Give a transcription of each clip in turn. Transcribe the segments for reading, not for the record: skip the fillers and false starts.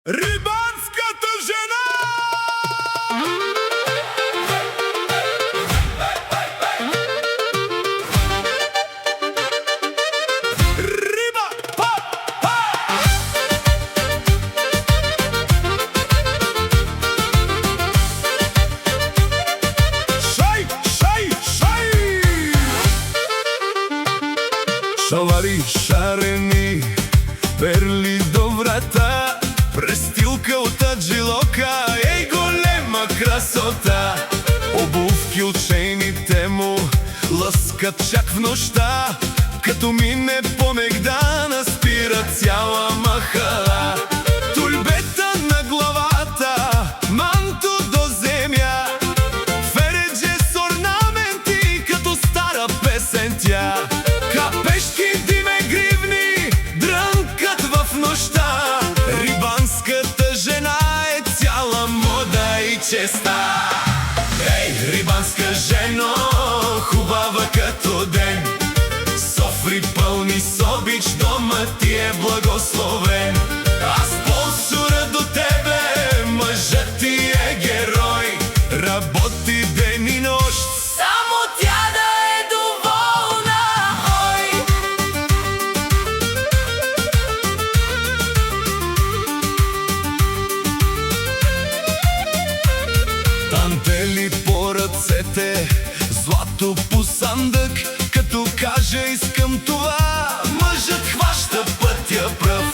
Рибанската жена! Риба! Шай, шай, шай! Шалари шарени, перли до врата, престилка от аджилока, ей голема красота. Обувки от шейните му лъскат чак в нощта, като мине по Мегдана спира цяла махала. Тульбета на главата, манто до земя, фередже с орнаменти, като стара песен тя. Капешки диме гривни дрънкат в нощта, рибанската жена е цяла мода и честа. Ей, рибанска жено, хубава като ден, софри пълни с обич, дома ти е благословен. А спонсора до тебе, мъжът ти е герой, работи ден и нощ, само тя да е доволна. Ой! Тантели по ръцете, злато по сандък, като каже искам това, мъжът хваща пътя пръв.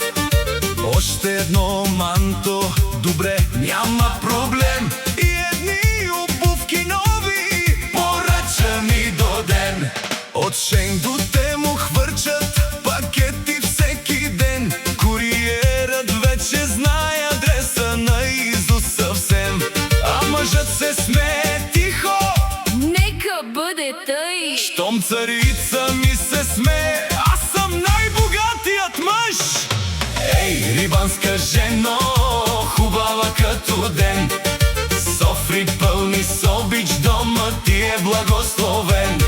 Още едно манто, добре, няма проблем, и едни обувки нови, поръчани до ден. От Шен до те му хвърчат пакети всеки ден, куриерът вече знае адреса на Изо съвсем. А мъжът се смее тихо, нека бъде тъй. щом царица ми се смее, аз съм най-богатият мъж. Ей, рибанска жено, хубава като ден, софри пълни с обич, дома ти е благословен.